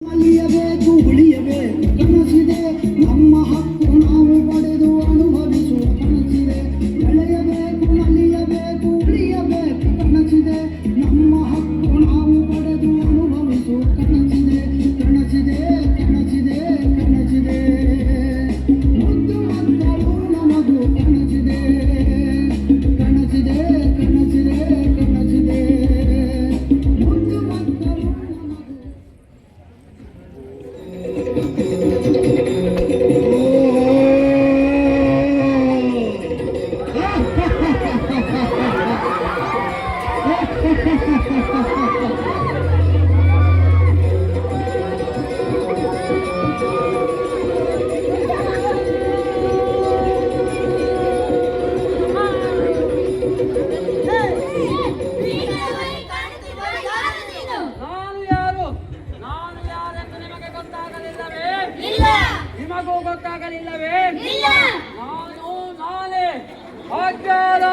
ಅಲಿಯಬೇಕು ಉಳಿಯಬೇಕು ಕನಸಿದೆ ನಮ್ಮ ಹಕ್ಕು ನಾವು ಪಡೆದು ಅನುಭವಿಸುವ ಕನಸಿದೆ ಬೆಳೆಯಬೇಕು ಅಲಿಯಬೇಕು ಉಳಿಯಬೇಕು ಕನಸಿದೆ ನಮ್ಮ ಹಕ್ಕು ನಾವು ಪಡೆದು ಅನುಭವಿಸುವ ಕನಸಿದೆ ಕನಸಿದೆ ಕನಸಿದೆ ಕನಸಿದೆ ಮುದ್ದು ಮಕ್ಕಳು ನಮಗೂ ಕನಸಿದೆ ಕನಸಿದೆ ಕನಸಿದೆ ಕನಸಿದೆ ಮುದ್ದು ಮಕ್ಕಳು ನಮಗೂ ನಿಮಗೂ ಗೊತ್ತಾಗಲಿಲ್ಲವೇ? ನಾನು ನಾನೇ ಅಜ್ಞಾನ.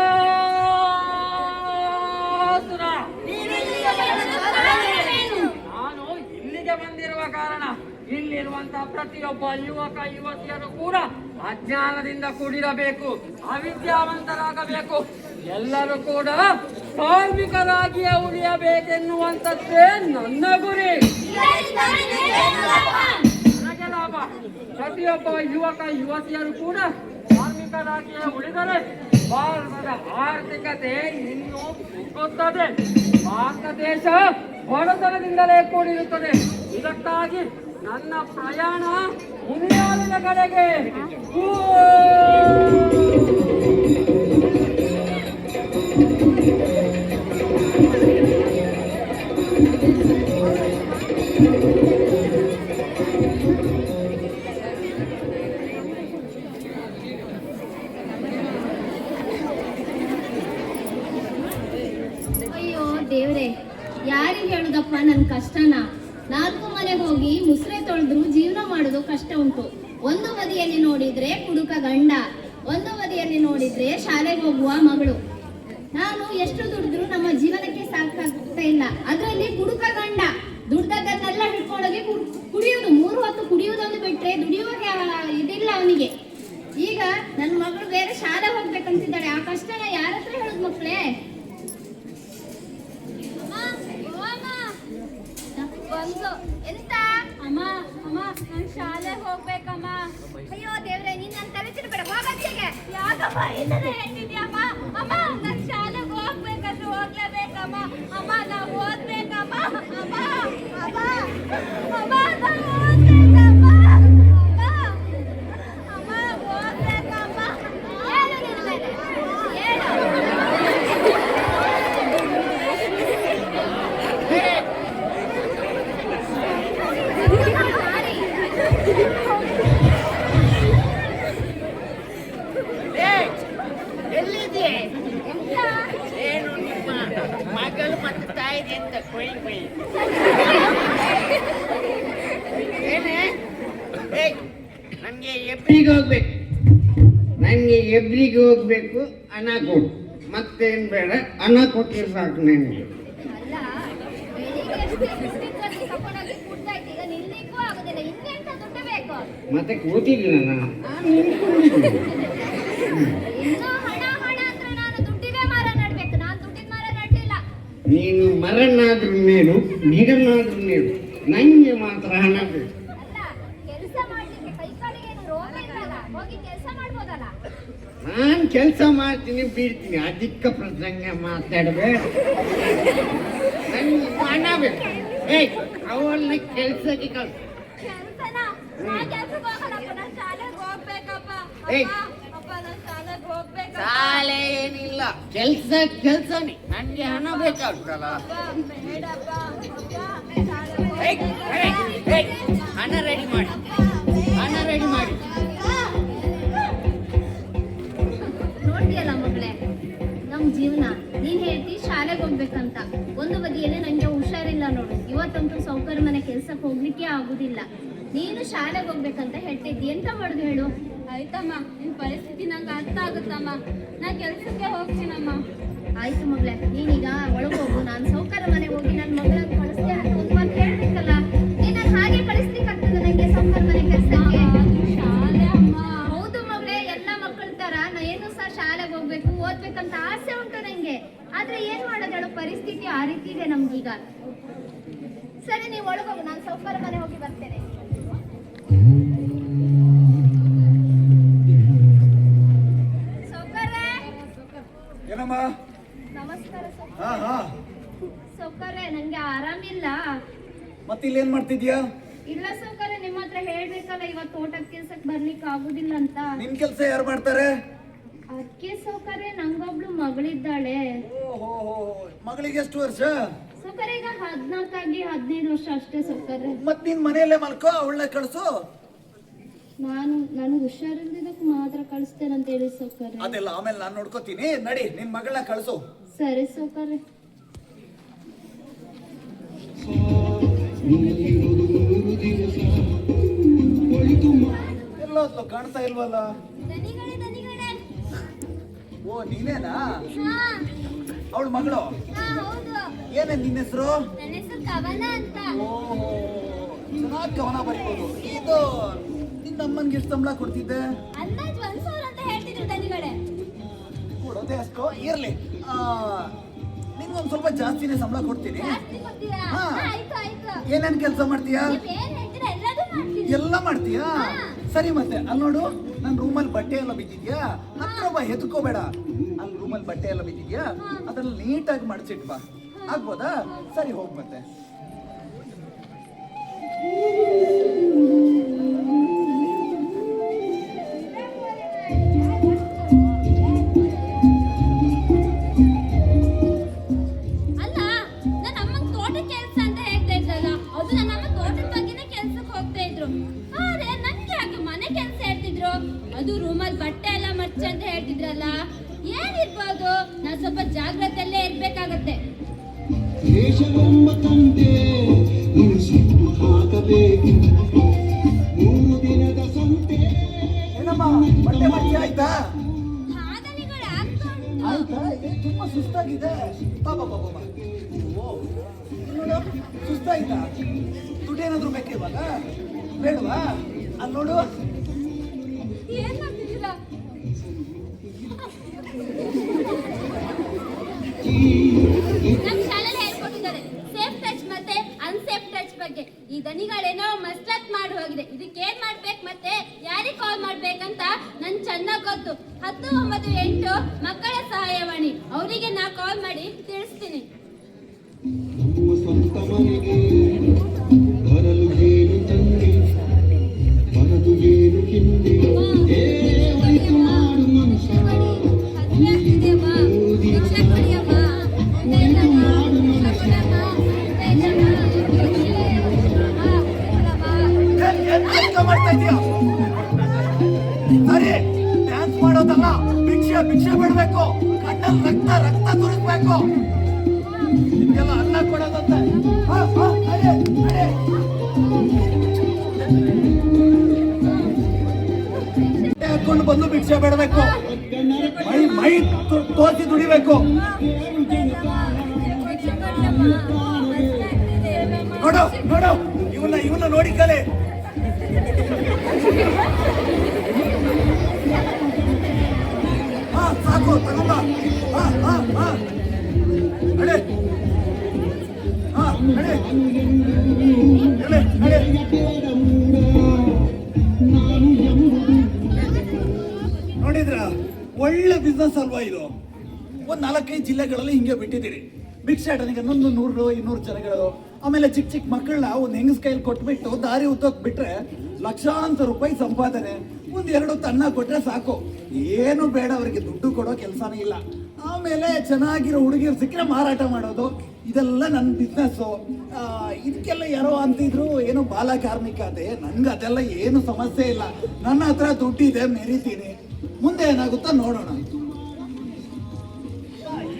ನಾನು ಇಲ್ಲಿಗೆ ಬಂದಿರುವ ಕಾರಣ ಇಲ್ಲಿರುವಂತಹ ಪ್ರತಿಯೊಬ್ಬ ಯುವಕ ಯುವತಿಯರು ಕೂಡ ಅಜ್ಞಾನದಿಂದ ಕೂಡಿರಬೇಕು, ಅವಿದ್ಯಾವಂತರಾಗಬೇಕು, ಎಲ್ಲರೂ ಕೂಡ ಕಾರ್ಮಿಕರಾಗಿಯೇ ಉಳಿಯಬೇಕೆನ್ನುವಂಥದ್ದೇ ನನ್ನ ಗುರಿ. ಲಾಭ ಪ್ರತಿಯೊಬ್ಬ ಯುವಕ ಯುವತಿಯರು ಕೂಡ ಕಾರ್ಮಿಕರಾಗಿಯೇ ಉಳಿದರೆ ಭಾರತದ ಆರ್ಥಿಕತೆ ಇನ್ನೂ ಕುಗ್ಗುತ್ತದೆ. ಭಾರತ ದೇಶ ಬಡತನದಿಂದಲೇ ಕೂಡಿರುತ್ತದೆ. ಇದಕ್ಕಾಗಿ ನನ್ನ ಪ್ರಯಾಣ ಮುನಿಯಾಲಿನ ಕಡೆಗೆ. ದೇವ್ರೆ, ಯಾರಿಗೆ ಹೇಳುದಪ್ಪ ನನ್ನ ಕಷ್ಟನ? 4 ಮನೆಗೆ ಹೋಗಿ ಮುಸ್ರೆ ತೊಳೆದ್ರು ಜೀವನ ಮಾಡೋದು ಕಷ್ಟ ಉಂಟು. ಒಂದು ಬದಿಯಲ್ಲಿ ನೋಡಿದ್ರೆ ಕುಡುಕ ಗಂಡ, ಒಂದು ಬದಿಯಲ್ಲಿ ನೋಡಿದ್ರೆ ಶಾಲೆಗೆ ಹೋಗುವ ಮಗಳು. ನಾನು ಎಷ್ಟು ದುಡಿದ್ರು ನಮ್ಮ ಜೀವನಕ್ಕೆ ಸಾಕಾಗ್ತಾ ಇಲ್ಲ. ಅದರಲ್ಲಿ ಕುಡುಕ ಗಂಡ ದುಡ್ದದ್ದನ್ನೆಲ್ಲ ಹಿಡ್ಕೊಂಡೋಗಿ ಕುಡಿಯುವುದು, 3 ಹೊತ್ತು ಕುಡಿಯುವುದೊಂದು ಬಿಟ್ರೆ ದುಡಿಯುವಾಗ ಇದಿಲ್ಲ ಅವನಿಗೆ. ಈಗ ನನ್ನ ಮಗಳು ಬೇರೆ ಶಾಲೆ ಹೋಗ್ಬೇಕಂತಿದ್ದಾಳೆ. ಆ ಕಷ್ಟನ ಯಾರ ಹತ್ರ ಹೇಳುದು ಮಕ್ಕಳೇ? ಎಂತ ಅಮ್ಮ ಅಮ್ಮ ನಾನು ಶಾಲೆಗೆ ಹೋಗ್ಬೇಕಮ್ಮ. ಅಯ್ಯೋ ದೇವ್ರೆ, ನೀನ್ ನನ್ನ ತಲೆ ತಿರ್ಬೇಡ, ಹೋಗತ್ತಿಗೆ. ಯಾಕಮ್ಮ ಇದನ್ನೇ ಹೇಳ್ತಿದ್ಯಮ್ಮ? ಅಮ್ಮ ನಾನು ಶಾಲೆಗೆ ಹೋಗ್ಬೇಕಂದ್ರೆ ಹೋಗ್ಲೇಬೇಕಮ್ಮ. ಅಮ್ಮ ನಾವು ಓದ್ಬೇಕಮ್ಮ. ಅಮ್ಮ ಅಮ್ಮ ಅಮ್ಮ ನಾವು ಓದ್ಬೇಕಮ್ಮ. ಅಮ್ಮ ಓದ್ಬೇಕಮ್ಮ. ಹೇಳು ನಿನ್ನ ಮೇಲೆ, ಹೇಳು. ಎಲ್ಲಿದೆ ಏನು ನಿಮ್ಮ ಮಗಳು ಮತ್ತು ತಾಯಿದೆ ಅಂತ ಕೊಯ್ ಕೊಯ್ ಏನೇ? ನನಗೆ ಎಬ್ರಿಗೆ ಹೋಗ್ಬೇಕು, ನನಗೆ ಎಬ್ರಿಗೆ ಹೋಗ್ಬೇಕು. ಹಣ ಕೊಡು, ಮತ್ತೇನು ಬೇಡ, ಹಣ ಕೊಟ್ಟಿರು ಸಾಕು ನನಗೆ. ಮತ್ತೆ ಕೂತಿದ್ದೀನಿ ನಾನು. ನೀನು ಮರನಾದ್ರೂ ನೀನು, ನೀರನ್ನಾದ್ರೂ ನೀನು, ನನಗೆ ಮಾತ್ರ ಹಣ ಬೇಕು. ನಾನು ಕೆಲಸ ಮಾಡ್ತೀನಿ ಬೀಳ್ತೀನಿ, ಅಧಿಕ ಪ್ರಸಂಗ ಮಾತಾಡಬೇಡ. ನನಗೆ ಹಣ ಬೇಕು. ಅವಳನ್ನ ಕೆಲಸಕ್ಕೆ ಕಳ್ಸ. ಶಾಲೆ ಏನಿಲ್ಲ, ಕೆಲ್ಸನೇ. ನನಗೆ ಹಣ ಬೇಕಾಗ್ತಲ್ಲ. ಹಣ ರೆಡಿ ಮಾಡಿ, ಹಣ ರೆಡಿ ಮಾಡಿ. ನೋಡ್ತೀಯಲ್ಲ ಮಗಳೇ, ನಮ್ ಜೀವನ. ನೀನ್ ಹೇಳ್ತಿ ಶಾಲೆಗೆ ಹೋಗ್ಬೇಕಂತ, ಒಂದು ಬದಿಯಲ್ಲಿ ನಂಗೆ ಹುಷಾರಿಲ್ಲ ನೋಡು. ಇವತ್ತಂತೂ ಸೌಕರ್ಯ ಮನೆ ಕೆಲ್ಸಕ್ಕೆ ಹೋಗ್ಲಿಕ್ಕೆ ಆಗುದಿಲ್ಲ. ನೀನು ಶಾಲೆಗೆ ಹೋಗ್ಬೇಕಂತ ಹೇಳ್ತಿದ್ದಿ, ಎಂತ ಮಾಡುದು ಹೇಳು? ಆಯ್ತಮ್ಮ, ನಿನ್ ಪರಿಸ್ಥಿತಿ ನಂಗೆ ಅರ್ಥ ಆಗುತ್ತಮ್ಮ. ನಾ ಕೆಲ್ಸಕ್ಕೆ ಹೋಗ್ತೀನಮ್ಮ. ಆಯ್ತು ಮಗಳೇ, ನೀನೀಗ ಒಳಗೆ ಹೋಗು. ನಾನು ಸೌಕರ್ಯ ಮನೆಗೆ ಹೋಗಿ ನನ್ನ ಮಗಳನ್ನ ಕಳಿಸ್ತೇನೆ ಅಂತ ಹೇಳ್ಬೇಕಲ್ಲ. ನೀನು ಹಾಗೆ ಪರಿಸ್ಥಿತಿ ಆ ರೀತಿ ಇದೆ ನಮ್ಗೀಗ. ಸರಿ, ನೀವು ಒಳಗೋಗು, ನಾನು ಸೌಕರ್ಯ ಮನೆ ಹೋಗಿ ಬರ್ತೇನೆ. ಸೌಕರ್ಯ, ಏನಮ್ಮ? ನಮಸ್ಕಾರ ಹಾ ಹಾ. ಸೌಕರ್ಯ, ನಂಗೆ ಆರಾಮಿಲ್ಲ. ಮತ್ತಿಲ್ಲೇನ್ ಮಾಡ್ತಿದ್ಯಾ? ಇಲ್ಲ ಸೌಕರ್ಯ, ನಿಮ್ಮ ಹತ್ರ ಹೇಳ್ಬೇಕಲ್ಲ, ಇವತ್ತು ತೋಟದ ಕೆಲ್ಸಕ್ಕೆ ಬರ್ಲಿಕ್ಕೆ ಆಗುದಿಲ್ಲ ಅಂತ. ನಿನ್ ಕೆಲ್ಸ ಯಾರು ಮಾಡ್ತಾರೆ? ಅದಕ್ಕೆ ಸೌಕರ್ಯ, ನಂಗೊಬ್ಳು ಮಗಳಿದ್ದಾಳೆ. ಓಹೋ, ಮಗಳಿಗೆ ಎಷ್ಟು ವರ್ಷ? ಸೌಕರ್ಯ ಈಗ 14 ಆಗಿ 15 ವರ್ಷ ಅಷ್ಟೇ ಸೌಕರ್ಯ. ಮತ್ ನೀನ್ ಮನೆಯಲ್ಲೇ ಮಲ್ಕೋ, ಅವಳನ್ನ ಕಳ್ಸು. ನಾನು ಹುಷಾರಿಲ್ದಿದ್ದಕ್ಕೆ ಮಾತ್ರ ಕಳಿಸ್ತೇನೆ ಅಂತ ಹೇಳಿ ಸೌಕರ್ಯ. ಅದೆಲ್ಲ ಆಮೇಲೆ ನಾನು ನೋಡ್ಕೋತೀನಿ. ನಡಿ, ನಿನ್ ಮಗಳನ್ನ ಕಳ್ಸು. ಸರಿ ಸೌಕರ್ಯ. ಎಲ್ಲೋದ್ಲು, ಕಾಣ್ತಾ ಇಲ್ವಲ್ಲ? ದನಿಗಳೇ ದನಿಗಳೇ. ಓ, ನೀನೇನಾ ಹಾ ಅವಳ ಮಗಳು? ಹಾ ಹೌದು. ಏನೇ ನಿನ್ನ ಹೆಸರು? ನನ್ನ ಹೆಸರು ಕವನ ಅಂತ. ಓಹೋ, ಚೆನ್ನಾಗಿ ಕವನ ಬರೀಬಹುದು. ಇದು ನಿನ್ನ ಅಮ್ಮನ್ಗೆ ಎಷ್ಟು ಸಂಬಳ ಕೊಡ್ತಿದ್ದೆ? ಅಂದಾಜ್ 1,000 ಅಂತ ಹೇಳ್ತಿದ್ರು ದನಿಗಳೇ. ಕೊಡೋದೇ ಅಷ್ಟು ಇರ್ಲಿ. ನಿಮ್ಗೊಂದ್ ಸ್ವಲ್ಪ ಜಾಸ್ತಿನೇ ಸಂಬಳ ಕೊಡ್ತೀನಿ. ಜಾಸ್ತಿ ಕೊಡ್ತೀರಾ? ಹಾ. ಆಯ್ತು ಆಯ್ತು. ಏನೇನ್ ಕೆಲಸ ಮಾಡ್ತೀಯಾ? ನೀವೇನ್ ಹೇಳ್ತೀರಾ ಎಲ್ಲದೂ ಮಾಡ್ತೀನಿ. ಎಲ್ಲ ಮಾಡ್ತೀಯಾ? ಹಾ. ಸರಿ, ಮತ್ತೆ ಅಲ್ಲಿ ನೋಡು, ನನ್ ರೂಮಲ್ಲಿ ಬಟ್ಟೆ ಎಲ್ಲ ಬಿದ್ದಿದ್ಯಾ, ಹತ್ರ ಬಾ, ಹೆದ್ಕೋಬೇಡ. ಅಲ್ಲಿ ರೂಮಲ್ಲಿ ಬಟ್ಟೆ ಎಲ್ಲ ಬಿದ್ದಿದ್ಯಾ, ಅದನ್ನ ನೀಟಾಗಿ ಮಡಚಿಟ್ ಬಾ. ಆಗ್ಬೋದಾ? ಸರಿ, ಹೋಗ್ ಮತ್ತೆ. ಅಲ್ಲ, ನನ್ನ ಅಮ್ಮಂಗ್ ತೋಟದ ಕೆಲ್ಸ ಅಂತ ಹೇಳ್ತಾ ಇದ್ರಲ್ಲ, ಅದು ನನ್ನ ಅಮ್ಮ ತೋಟದ ಬಗ್ಗೆನೇ ಕೆಲ್ಸಕ್ಕೆ ಹೋಗ್ತಾ ಇದ್ರು. ಆದ್ರೆ ನನ್ಗೆ ಯಾಕೆ ಮನೆ ಕೆಲ್ಸ ಹೇಳ್ತಿದ್ರು? ಅದು ರೂಮಲ್ಲಿ ಬಟ್ಟೆ ಎಲ್ಲ ಮಡ್ಚ ಅಂತ ಹೇಳ್ತಿದ್ರಲ್ಲ, ಏನಿರ್ಬೋದು? ನಾನ್ ಸ್ವಲ್ಪ ಜಾಗ್ರತೆಯಲ್ಲೇ ಇರ್ಬೇಕಾಗತ್ತೆ. ದೇಶವೆಂಬ ತಂದೆ ನೀನು ಸುಟ್ಟು ಹಾಕಬೇಕು. 3 ದಿನದ ಸಂತೆ. ಏನಮ್ಮ, ಬಟ್ಟೆ ಮಡ್ಚಿ ಆಯ್ತಾ? ಹಾದನಿಗಳು ಆಗ್ತಾ ಉಂಟು. ಆಯ್ತಾ? ಇದು ತುಂಬಾ ಸುಸ್ತಾಗಿದೆ. ಬಾ ಬಾ ಬಾ ಬಾ. ಓ, ನೋಡು, ಸುಸ್ತಾಯ್ತಾ? ದುಡ್ಡೇನಾದ್ರೂ ಬೇಕು ಇವಾಗ? ಬೇಡವಾ? ಅಲ್ಲಿ ನೋಡು. ಏನ್ ಮಾಡ್ತಿದ್ದೀರಾ? ನಮ್ ಶಾಲೆಯಲ್ಲಿ ಹೇಳ್ಕೊಟ್ಟಿದ್ದಾರೆ ಸೇಫ್ ಟಚ್ ಮತ್ತೆ ಅನ್ಸೇಫ್ ಟಚ್ ಬಗ್ಗೆ. ಈ ದನಿಗಳೇನೋ ಮಸ್ಲತ್ ಮಾಡಿ ಹೋಗಿದೆ. ಇದಕ್ಕೆ ಏನ್ ಮಾಡ್ಬೇಕು ಮತ್ತೆ ಯಾರಿಗೆ ಕಾಲ್ ಮಾಡ್ಬೇಕಂತ ನನ್ ಚೆನ್ನಾಗ್ ಗೊತ್ತು. 10 9 8 ಮಕ್ಕಳ ಸಹಾಯವಾಣಿ, ಅವರಿಗೆ ನಾ ಕಾಲ್ ಮಾಡಿ ತಿಳಿಸ್ತೀನಿ. ನಮ್ಮ ಸ್ವಂತ ಮನೆಗೆ ಬರಲು ಏನು ತಂದೆ, ಬರದು ಏನು ಹಿಂದೆ. ಏನಾಯ್ತು ಮಾಡು ಮನುಷ್ಯ, ಮಾಡ್ತಾ ಇದೀಯ? ಸರಿ, ಡ್ಯಾನ್ಸ್ ಮಾಡೋದಲ್ಲ, ಭಿಕ್ಷೆ ಬಿಡ್ಬೇಕು. ಕಣ್ಣಲ್ಲಿ ರಕ್ತ ರಕ್ತ ತುರಿಸ್ಬೇಕು. ನಿಮ್ಗೆಲ್ಲ ಅನ್ನ ಕೊಡೋದಂತೆ. ಹಾಕೊಂಡು ಬಂದು ಭಿಕ್ಷೆ ಬಿಡಬೇಕು. ಮೈ ತೋರಿಸಿ ದುಡಿಬೇಕು. ನೋಡು, ಇವನ್ನ ನೋಡಿ ಕಲೆ. ಸಾಕು, ತಗೊಂಬ. ನಡೆ. ನೋಡಿದ್ರ, ಒಳ್ಳೆ ಬಿಸ್ನೆಸ್ ಅಲ್ವಾ ಇದು? ಒಂದ್ 4-5 ಜಿಲ್ಲೆಗಳಲ್ಲಿ ಹಿಂಗೆ ಬಿಟ್ಟಿದ್ದೀರಿ. ಭಿಕ್ಷಾಟನೆಗೆ 100-200 ಜನಗಳು. ಆಮೇಲೆ ಚಿಕ್ಕ ಚಿಕ್ಕ ಮಕ್ಕಳನ್ನ ಒಂದು ಹೆಂಗಸ್ ಕೈಲಿ ಕೊಟ್ಬಿಟ್ಟು ದಾರಿ ಉತ್ತೋಕ್ ಬಿಟ್ರೆ ಲಕ್ಷಾಂತರ ರೂಪಾಯಿ ಸಂಪಾದನೆ. 1-2 ತನ್ನ ಕೊಟ್ರೆ ಸಾಕು, ಏನು ಬೇಡ ಅವ್ರಿಗೆ. ದುಡ್ಡು ಕೊಡೋ ಕೆಲಸನೇ ಇಲ್ಲ. ಆಮೇಲೆ ಚೆನ್ನಾಗಿರೋ ಹುಡುಗಿರು ಸಿಕ್ಕರೆ ಮಾರಾಟ ಮಾಡೋದು, ಇದೆಲ್ಲ ನನ್ನ ಬಿಸ್ನೆಸ್ಸು. ಇದಕ್ಕೆಲ್ಲ ಯಾರೋ ಅಂತಿದ್ರು ಏನೋ ಬಾಲ ಕಾರ್ಮಿಕ ಅದೇ. ನನ್ಗೆ ಅದೆಲ್ಲ ಏನು ಸಮಸ್ಯೆ ಇಲ್ಲ. ನನ್ನ ಹತ್ರ ದುಡ್ಡಿದೆ, ಮೆರಿತೀನಿ. ಮುಂದೆ ಏನಾಗುತ್ತೋ ನೋಡೋಣ.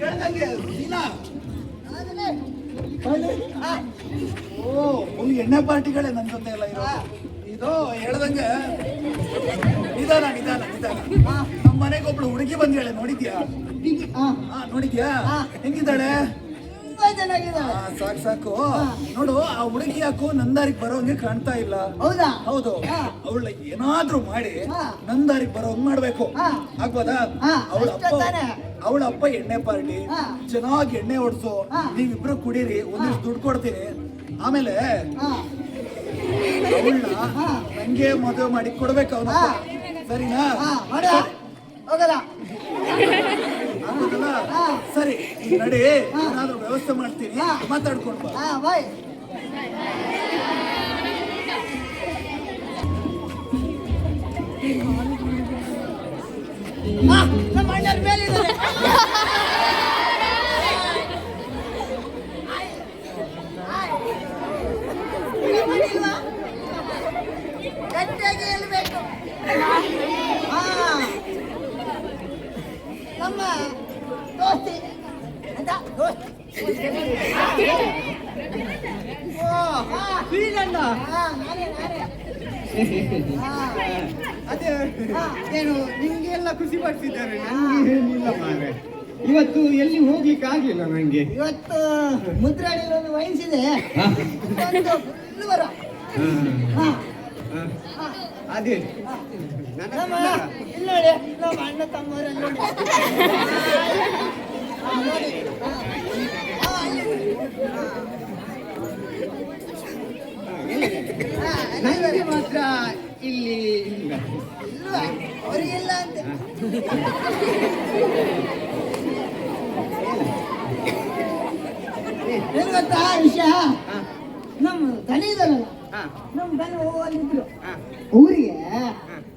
ಹೇಳ್ದಂಗೆ ಸೀನಾ. ಓ, ಫುಲ್ ಎಣ್ಣೆ ಪಾರ್ಟಿಗಳೇ ನನ್ನ ಜೊತೆ ಎಲ್ಲ ಇರೋ. ಇದು ಹೇಳ್ದಂಗೆ ನಿಧಾನ. ನಮ್ಮ ಮನೆಗೆ ಒಬ್ಳು ಹುಡುಗಿ ಬಂದಿದ್ದಾಳೆ, ನೋಡಿದ್ಯಾ? ನೋಡಿದ್ಯಾ? ಹೆಂಗಿದ್ದಾಳೆ? ತುಂಬಾ ಚೆನ್ನಾಗಿದ್ದಾಳೆ. ಸಾಕು ಸಾಕು ನೋಡು, ಆ ಹುಡುಗಿ ಯಾಕೋ ನಂದಾರಿಗೆ ಬರೋಂಗೆ ಕಾಣ್ತಾ ಇಲ್ಲ. ಹೌದಾ? ಹೌದು. ಹಾ. ಅವಳ ಏನಾದ್ರೂ ಮಾಡಿ ಹಾ. ನಂದಾರಿಗೆ ಬರೋಂಗ್ ಮಾಡ್ಬೇಕು. ಹಾ. ಆಗ್ಬೋದಾ? ಹಾ, ಅವಳ ಅಷ್ಟೇ ಅಪ್ಪ ತಾನೇ? ಅವಳ ಅಪ್ಪ ಎಣ್ಣೆ ಪಾರ್ಟಿ, ಹಾ. ಚೆನ್ನಾಗಿ ಎಣ್ಣೆ ಹೊಡ್ಸು, ಹಾ. ನೀವಿಬ್ರು ಕುಡೀರಿ, ಒಂದಿಷ್ಟು ದುಡ್ಡು ಕೊಡ್ತೀನಿ. ಆಮೇಲೆ ಹಾ. ಅವಳನ್ನ ಹಾ. ನಂಗೆ ಮದುವೆ ಮಾಡಿ ಕೊಡ್ಬೇಕು ಅವನ. ಹಾ. ಸರಿನಾ? ಹಾ, ನೋಡ ಹೋಗಲ್ಲ. ಆಗೋದಲ್ಲ? ಹಾ. ಸರಿ, ನೀನ್ ನಡಿ, ಹಾ. ಏನಾದ್ರೂ ವ್ಯವಸ್ಥೆ ಮಾಡ್ತೀನಿ, ಹಾ. ಮಾತಾಡ್ಕೊಂಡು ಬಾ. ಹಾ, ಬಾಯ್. ಹಾ, ನಮ್ಮ ಅಣ್ಣರ ಮೇಲಿದ್ದಾರೆ. ಇಲ್ವಾ? ಗಟ್ಟಿಯಾಗಿ ಹೇಳ್ಬೇಕು. ಹಾ. ನಮ್ಮ ದೋಸ್ತಿ ಅಂತ ದೋಸ್ತಿ. ಓ, ಹಾ. ಬೀರಣ್ಣ. ಹಾ, ನಾನೇ. ಹಾ. ಅದೇ ಹಾ. ಏನು ನಿಮ್ಗೆಲ್ಲ ಖುಷಿ ಪಡಿಸಿದ್ದಾರೆ, ನನಗೆ ಏನಿಲ್ಲ ಮಾರ್ರೆ. ಇವತ್ತು ಎಲ್ಲಿ ಹೋಗ್ಲಿಕ್ಕೆ ಆಗ್ಲಿಲ್ಲ ನಂಗೆ. ಇವತ್ತು ಮುದ್ರಾಣಿಯಲ್ಲಿ ಒಂದು ವಹಿಸಿದೆ. ಒಂದು ಫುಲ್ ವರ. ಹಾ. ಹಾ. ಅದೇ ನಮ್ಮ ಇಲ್ಲಿ ನೋಡಿ, ನಮ್ಮ ಅಣ್ಣ ತಮ್ಮವರೆಲ್ಲ ನೋಡಿ. ಹಾ, ನೋಡಿ. ಹಾ. ಹಾ, ಅಲ್ಲಿ ನೋಡಿ. ಹಾ, ನನಗೆ ಮಾತ್ರ ಇಲ್ಲಿ ಇಲ್ಲ. ಇಲ್ವಾ? ಅವರಿಗೆಲ್ಲ ಅಂತ. ಏನ್ ಗೊತ್ತಾ ವಿಷಯ? ಹಾ. ನಮ್ಮ ದನಿ ಇದಾರಲ್ಲ, ಹಾ. ನಮ್ಮ ದನಿ ಅಲ್ಲಿದ್ರು, ಹಾ. ಊರಿಗೆ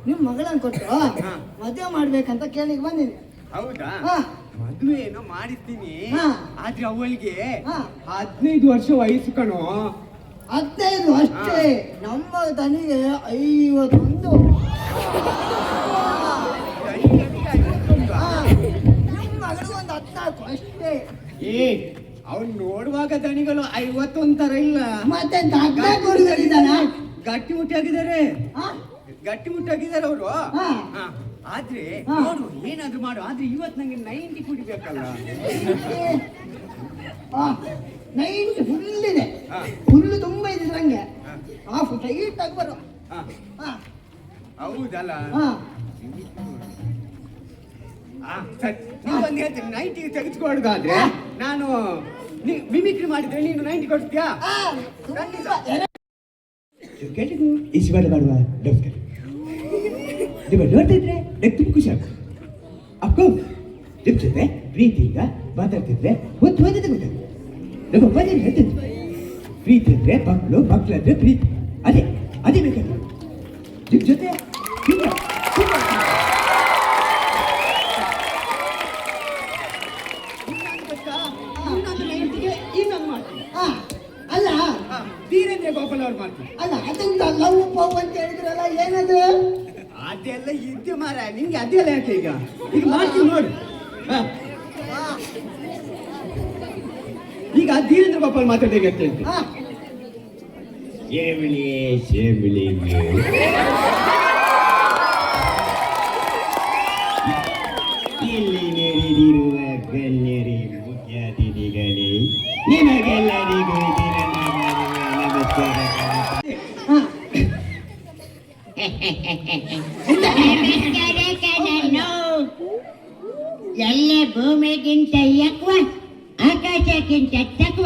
ನಿಮ್ ಮಗಳನ್ನ ಕೊಟ್ಟು ಹಾ. ಮದುವೆ ಮಾಡ್ಬೇಕಂತ ಕೇಳಿ ಬಂದಿನಿ. ಹೌದಾ? ಹಾ. ಮದುವೆ ಏನೋ ಮಾಡಿಸ್ತೀನಿ, ಹಾ. ಆದ್ರೆ ಅವಳಿಗೆ ಹಾ. 15 ವರ್ಷ ವಯಸ್ಸು ಕಣೋ. 15 ಅಷ್ಟೇ. ನಮ್ಮ ದನಿಗೆ 51. ನಿಮ್ಮ ಮಗಳು ಒಂದು 14 ಅಷ್ಟೇ. ಏ, ಅವ್ನು ನೋಡುವಾಗ ದಣಿಗಳು 51 ತರ ಇಲ್ಲ, ಮತ್ತೆ ದಡ್ಡ ಗುರುಗಳಿದ್ದಾನ? ಗಟ್ಟಿ ಮುಟ್ಟಾಗಿದ್ದಾರೆ, ಹಾ? ಗಟ್ಟಿ ಮುಟ್ಟಾಗಿದ್ದಾರೆ ಅವರು. ಹಾ. ಆದ್ರೆ ಹಾ. ನೋಡು, ಏನಾದ್ರು ಮಾಡು, ಆದ್ರೆ ಇವತ್ತು ನಂಗೆ 90 ಕುಡಿಬೇಕಲ್ಲ. 90 ಫುಲ್ ಇದೆ. ಹಾ. ಫುಲ್ ತುಂಬಾ ಇದೆ ನಂಗೆ. ಹಾ. ಹಾಫ್ ಟೈಟ್ ಆಗಿ ಬರೋ. ಹಾ. ಹಾ. ಹೌದಲ್ಲ? ಹಾ. ಸರಿ, ನೀವೊಂದು ಹೇಳ್ತೀನಿ, 90 ತೆಗೆದುಕೊಡೋದಾದ್ರೆ ನಾನು ಮಿಮಿಕ್ರಿ ಮಾಡಿದ್ರೆ ನೀನು 90 ಕೊಡ್ತೀಯಾ? ಹಾ. ಖಂಡಿತ. ಕೆಳಗೂ ಈಶ್ವರ ಮಾಡುವ ಡಾಕ್ಟರ್ ನೀವು ನೋಡ್ತಿದ್ರೆ ನಂಗೆ ತುಂಬ ಖುಷಿ ಆಗ್ತದೆ. ಅಫ್ಕೋರ್ಸ್ ನಿಮ್ಮ ಜೊತೆ ಪ್ರೀತಿಯಿಂದ ಮಾತಾಡ್ತಿದ್ರೆ ಒಂದು ಓದಿದೆ ಗೊತ್ತಾಗುತ್ತೆ. ನಮ್ಮ ಅಪ್ಪಾಜಿ ಹೇಳ್ತಿದ್ರು, ಪ್ರೀತಿ ಅಂದ್ರೆ ಮಕ್ಕಳು, ಮಕ್ಕಳಂದ್ರೆ ಪ್ರೀತಿ. ಅದೇ ಅದೇ ಬೇಕಾದ್ರೆ ನಿಮ್ಮ ಜೊತೆ ಹಾ. ಅಲ್ಲ ಧೀರೇಂದ್ರ ಗೋಪಾಲ್ ಅವ್ರು ಮಾಡ್ತಾರೆ. ಅಲ್ಲ ಅದನ್ನ ಲವ್ ಪವ್ ಅಂತ ಹೇಳಿದ್ರಲ್ಲ, ಏನದು? ಅದೆಲ್ಲ ಇದ್ದೆ ಮಾರ, ನಿಮ್ಗೆ ಅದೆಲ್ಲ ಯಾಕೆ ಈಗ ಮಾಡ್ತೀವಿ ನೋಡಿ. ಹಾ. ಈಗ ಧೀರೇಂದ್ರ ಗೋಪಾಲ್ ಮಾತಾಡಿಗೆ ಅಂತ ಹೇಳ್ತೀನಿ. ಹಾ. ಏಮಿಳಿ ಶೇಮಿಳಿ ಇಲ್ಲಿ ನೆರೆದಿರುವ ಗಣ್ಯರೇ, ಮುಖ್ಯ ಅತಿಥಿಗಳೇ, ನಿಮಗೆಲ್ಲರಿಗೂ ನಮಸ್ಕಾರ. ಎಲ್ಲ ಭೂಮಿಗಿಂತ ಯಕ್ವ, ಆಕಾಶಕ್ಕಿಂತ ತಕ್ವ.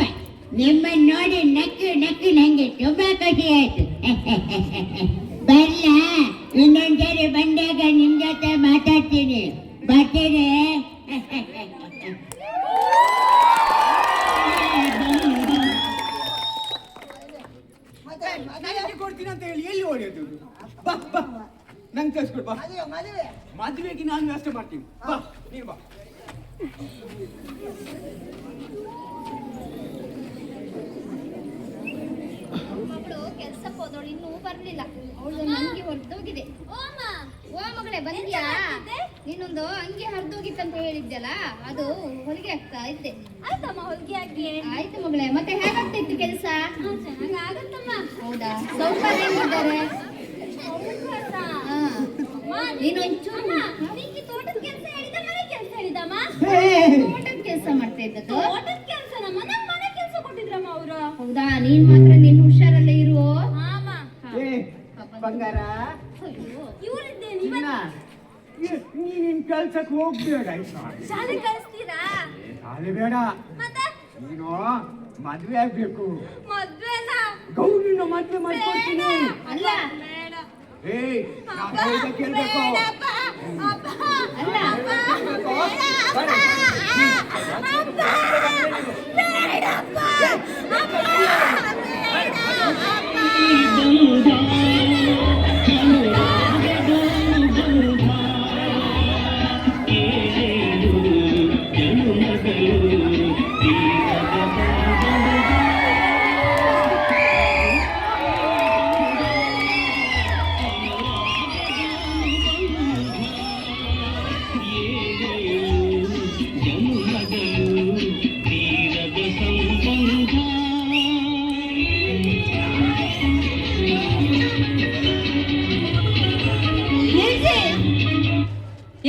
ನಿಮ್ಮನ್ನು ನೋಡಿ ನಕ್ಕು ನಕ್ಕು ನಂಗೆ ತುಂಬಾ ಖುಷಿ ಆಯ್ತು. ಬರ್ಲ, ಇನ್ನೊಂದ್ಸರಿ ಬಂದಾಗ ನಿಮ್ ಜೊತೆ ಮಾತಾಡ್ತೀನಿ. ಬರ್ತೀನಿ. ನಾನು ಕೊಡ್ತೀನಿ ಅಂತ ಹೇಳಿ ಎಲ್ಲಿ ಓಡಿಯೋದು? ಬಾ ಬಾ, ನಂಗೆ ಕಳ್ಸ್ಕೊಡು ಬಾ. ಮದುವೆ ಮದುವೆಗೆ ನಾನು ವ್ಯವಸ್ಥೆ ಮಾಡ್ತೀನಿ. ಬಾ, ನೀನು ಬಾ. ಮಗಳು ಕೆಲ್ಸಕ್ಕೆ ಹೋದವಳು ಇನ್ನೂ ಬರ್ಲಿಲ್ಲ. ಅವಳು ಅಂಗಿ ಹೊರದೋಗಿದೆ. ಓ ಮಗಳೇ, ಬಂದ್ಯಾ? ನೀನೊಂದು ಅಂಗಿ ಹರಿದೋಗಿತ್ತಂತ ಹೇಳಿದ್ಯಲ್ಲ, ಅದು ಹೊಲಿಗೆ ಆಗ್ತಾ ಇದ್ದೆ. ಆಯ್ತಮ್ಮ, ಹೊಲಿಗೆ ಹಾಕಿ. ಆಯ್ತು ಮಗಳೇ, ಮತ್ತೆ ಹೇಗಾಗ್ತಿತ್ತು ಕೆಲಸ? ಚೆನ್ನಾಗಿ ಆಗತ್ತಮ್ಮ. ಹೌದಾ? ಸೌಕರ್ಯ ಹೆಂಗಿದ್ದಾರೆ? ನೀನೊಂಚೂರು ನಿಂಗೆ ತೋಟದ ಕೆಲಸ ಹೇಳಿದ, ಮನೆ ಕೆಲಸ ಹೇಳಿದಮ್ಮ? ತೋಟದ ಕೆಲಸ ಮಾಡ್ತಾ ಇದ್ದದ್ದು. ತೋಟದ ಕೆಲಸ ನಮ್ಮ ಮನೆ ನೀನ್ ಮಾತ್ರ ನಿನ್ ಹುಷಾರಲ್ಲೇ ಇರುವೋ. ಮಾಮ ಏ ಬಂಗಾರ, ಇವರಿದ್ದೇನೆ ಚಿನ್ನ, ನೀನ್ ಕೆಲ್ಸಕ್ಕೆ ಹೋಗ್ಬೇಡ ಆಯ್ತಾ? ಶಾಲೆ ಕಳಿಸ್ತೀರಾ? ಶಾಲೆ ಬೇಡ, ಮತ್ತೆ ನೀನು ಮದ್ವೆ ಆಗ್ಬೇಕು. ಮದ್ವೆನಾ? ಗೌರಿನ ಮದ್ವೆ ಮಾಡ್ಕೊಡ್ತೀನಿ. ಅಲ್ಲ ಬೇಡ. ಏಯ್, ನಾನ್ ಹೇಳ್ದ ಕೇಳ್ಬೇಕು. ಬೇಡಪ್ಪ. ಅಪ್ಪ. ಅಲ್ಲ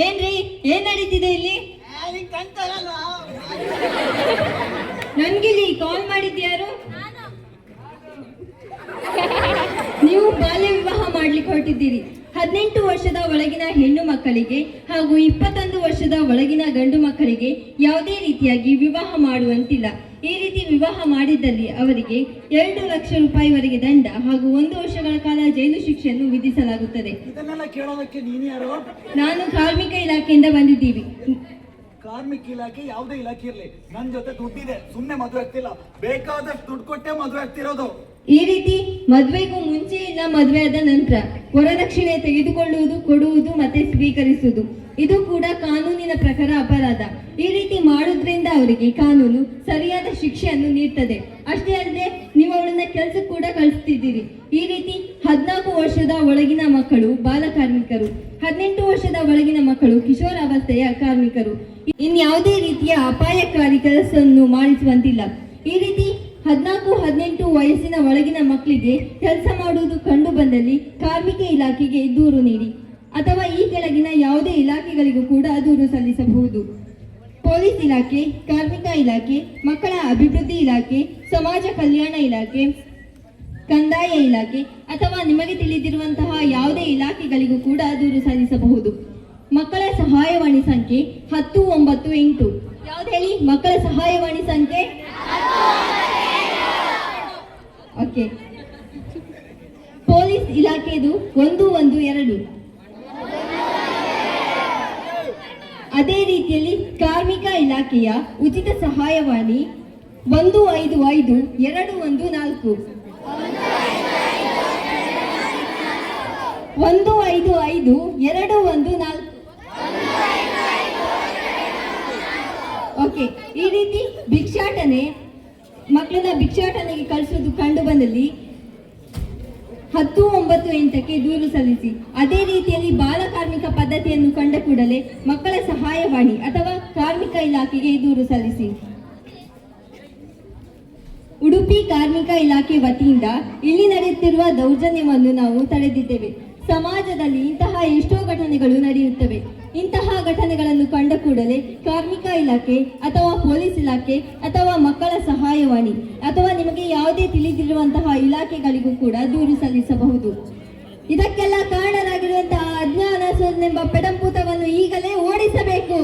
ಏನ್ರಿ, ಏನ್ ನಡೀತಿದೆ ಇಲ್ಲಿ? ನನ್ಗಿಲ್ಲಿ ಕಾಲ್ ಮಾಡಿದ್ಯಾರು? ನೀವು ಬಾಲ್ಯ ವಿವಾಹ ಮಾಡ್ಲಿಕ್ಕೆ ಹೊರಟಿದ್ದೀರಿ. 18 ವರ್ಷದ ಒಳಗಿನ ಹೆಣ್ಣು ಮಕ್ಕಳಿಗೆ ಹಾಗೂ 21 ವರ್ಷದ ಒಳಗಿನ ಗಂಡು ಮಕ್ಕಳಿಗೆ ಯಾವುದೇ ರೀತಿಯಾಗಿ ವಿವಾಹ ಮಾಡುವಂತಿಲ್ಲ. ಈ ರೀತಿ ವಿವಾಹ ಮಾಡಿದ್ದಲ್ಲಿ ಅವರಿಗೆ 2 ಲಕ್ಷ ರೂಪಾಯಿವರೆಗೆ ದಂಡ ಹಾಗೂ 1 ವರ್ಷಗಳ ಕಾಲ ಜೈಲು ಶಿಕ್ಷೆಯನ್ನು ವಿಧಿಸಲಾಗುತ್ತದೆ. ಇದನ್ನೆಲ್ಲ ಕೇಳೋದಕ್ಕೆ ನೀನ್ ಯಾರು? ನಾನು ಕಾರ್ಮಿಕ ಇಲಾಖೆಯಿಂದ ಬಂದಿದ್ದೀವಿ. ಕಾರ್ಮಿಕ ಇಲಾಖೆ ಯಾವುದೇ ಇಲಾಖೆ ಇರ್ಲಿ, ನನ್ ಜೊತೆ ದುಡ್ಡಿದೆ, ಸುಮ್ನೆ ಮದುವೆ ಆಗ್ತಿಲ್ಲ, ಬೇಕಾದಷ್ಟು ದುಡ್ಡು ಕೊಟ್ಟೆ ಮದುವೆ ಆಗ್ತಿರೋದು. ಈ ರೀತಿ ಮದುವೆಗೂ ಮುಂಚೆ ಇಲ್ಲ ಮದುವೆ ಆದ ನಂತರ ವರದಕ್ಷಿಣೆ ತೆಗೆದುಕೊಳ್ಳುವುದು, ಕೊಡುವುದು ಮತ್ತೆ ಸ್ವೀಕರಿಸುವುದು ಇದು ಕೂಡ ಕಾನೂನಿನ ಪ್ರಕಾರ ಅಪರಾಧ. ಈ ರೀತಿ ಮಾಡೋದ್ರಿಂದ ಅವರಿಗೆ ಕಾನೂನು ಸರಿಯಾದ ಶಿಕ್ಷೆಯನ್ನು ನೀಡ್ತದೆ. ಅಷ್ಟೇ ಅಲ್ಲದೆ ನೀವು ಅವಳನ್ನ ಕೆಲಸಕ್ಕೆ ಕೂಡ ಕಳಿಸ್ತಿದ್ದೀರಿ. ಈ ರೀತಿ 14 ವರ್ಷದ ಒಳಗಿನ ಮಕ್ಕಳು ಬಾಲ ಕಾರ್ಮಿಕರು, 18 ವರ್ಷದ ಒಳಗಿನ ಮಕ್ಕಳು ಕಿಶೋರಾವಸ್ಥೆಯ ಕಾರ್ಮಿಕರು. ಇನ್ಯಾವುದೇ ರೀತಿಯ ಅಪಾಯಕಾರಿ ಕೆಲಸವನ್ನು ಮಾಡಿಸುವಂತಿಲ್ಲ. ಈ ರೀತಿ 14-18 ವಯಸ್ಸಿನ ಒಳಗಿನ ಮಕ್ಕಳಿಗೆ ಕೆಲಸ ಮಾಡುವುದು ಕಂಡು ಬಂದಲ್ಲಿ ಕಾರ್ಮಿಕ ಇಲಾಖೆಗೆ ದೂರು ನೀಡಿ ಅಥವಾ ಈ ಕೆಳಗಿನ ಯಾವುದೇ ಇಲಾಖೆಗಳಿಗೂ ಕೂಡ ದೂರು ಸಲ್ಲಿಸಬಹುದು. ಪೊಲೀಸ್ ಇಲಾಖೆ, ಕಾರ್ಮಿಕ ಇಲಾಖೆ, ಮಕ್ಕಳ ಅಭಿವೃದ್ಧಿ ಇಲಾಖೆ, ಸಮಾಜ ಕಲ್ಯಾಣ ಇಲಾಖೆ, ಕಂದಾಯ ಇಲಾಖೆ ಅಥವಾ ನಿಮಗೆ ತಿಳಿದಿರುವಂತಹ ಯಾವುದೇ ಇಲಾಖೆಗಳಿಗೂ ಕೂಡ ದೂರು ಸಲ್ಲಿಸಬಹುದು. ಮಕ್ಕಳ ಸಹಾಯವಾಣಿ ಸಂಖ್ಯೆ 1098. ಯಾವ್ದು ಹೇಳಿ? ಮಕ್ಕಳ ಸಹಾಯವಾಣಿ ಸಂಖ್ಯೆ ಓಕೆ. ಪೊಲೀಸ್ ಇಲಾಖೆದು 112. ಅದೇ ರೀತಿಯಲ್ಲಿ ಕಾರ್ಮಿಕ ಇಲಾಖೆಯ ಉಚಿತ ಸಹಾಯವಾಣಿ 155 214. 155 214. ಓಕೆ. ಈ ರೀತಿ ಭಿಕ್ಷಾಟನೆ, ಮಕ್ಕಳನ್ನ ಭಿಕ್ಷಾಟನೆಗೆ ಕಳಿಸೋದು ಕಂಡು ಬಂದಲ್ಲಿ 1098ಕ್ಕೆ ದೂರು ಸಲ್ಲಿಸಿ. ಅದೇ ರೀತಿಯಲ್ಲಿ ಬಾಲ ಕಾರ್ಮಿಕ ಪದ್ಧತಿಯನ್ನು ಕಂಡ ಕೂಡಲೇ ಮಕ್ಕಳ ಸಹಾಯವಾಣಿ ಅಥವಾ ಕಾರ್ಮಿಕ ಇಲಾಖೆಗೆ ದೂರು ಸಲ್ಲಿಸಿ. ಉಡುಪಿ ಕಾರ್ಮಿಕ ಇಲಾಖೆ ವತಿಯಿಂದ ಇಲ್ಲಿ ನಡೆಯುತ್ತಿರುವ ದೌರ್ಜನ್ಯವನ್ನು ನಾವು ತಡೆದಿದ್ದೇವೆ. ಸಮಾಜದಲ್ಲಿ ಇಂತಹ ಎಷ್ಟೋ ಘಟನೆಗಳು ನಡೆಯುತ್ತವೆ. ಇಂತಹ ಘಟನೆಗಳನ್ನು ಕಂಡ ಕೂಡಲೇ ಕಾರ್ಮಿಕ ಇಲಾಖೆ ಅಥವಾ ಪೊಲೀಸ್ ಇಲಾಖೆ ಅಥವಾ ಮಕ್ಕಳ ಸಹಾಯವಾಣಿ ಅಥವಾ ನಿಮಗೆ ಯಾವುದೇ ತಿಳಿದಿರುವಂತಹ ಇಲಾಖೆಗಳಿಗೂ ಕೂಡ ದೂರು ಸಲ್ಲಿಸಬಹುದು. ಇದಕ್ಕೆಲ್ಲ ಕಾರಣರಾಗಿರುವಂತಹ ಅಜ್ಞಾನ ಎಂಬ ಪೆಡಂಪೂತವನ್ನು ಈಗಲೇ ಓಡಿಸಬೇಕು.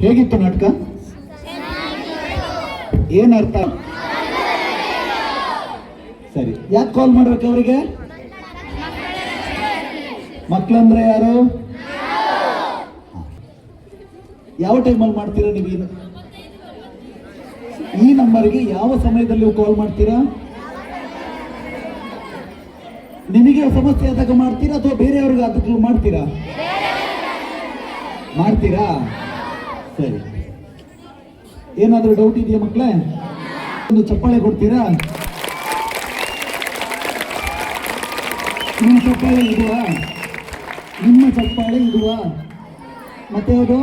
ಹೇಗಿತ್ತು ನಾಟಕ? ಏನ್ ಅರ್ಥ? ಸರಿ, ಯಾಕೆ ಕಾಲ್ ಮಾಡ್ಬೇಕು ಅವರಿಗೆ? ಮಕ್ಕಳಂದ್ರೆ ಯಾರು? ಯಾವ ಟೈಮಲ್ಲಿ ಮಾಡ್ತೀರಾ ನೀವು? ಈ ನಂಬರ್ಗೆ ಯಾವ ಸಮಯದಲ್ಲಿ ನೀವು ಕಾಲ್ ಮಾಡ್ತೀರಾ? ನಿಮಗೆ ಸಮಸ್ಯೆ ಆದಾಗ ಮಾಡ್ತೀರಾ ಅಥವಾ ಬೇರೆಯವ್ರಿಗೆ ಅದಕ್ಕೆ ಮಾಡ್ತೀರಾ? ಸರಿ, ಏನಾದರೂ ಡೌಟ್ ಇದೆಯಾ ಮಕ್ಕಳೇ? ಒಂದು ಚಪ್ಪಾಳೆ ಕೊಡ್ತೀರಾ? ನಿಮ್ಮ ಚಪ್ಪಾಳೆ ಇದುವಾ? ಮತ್ತೆ ಯಾವುದು?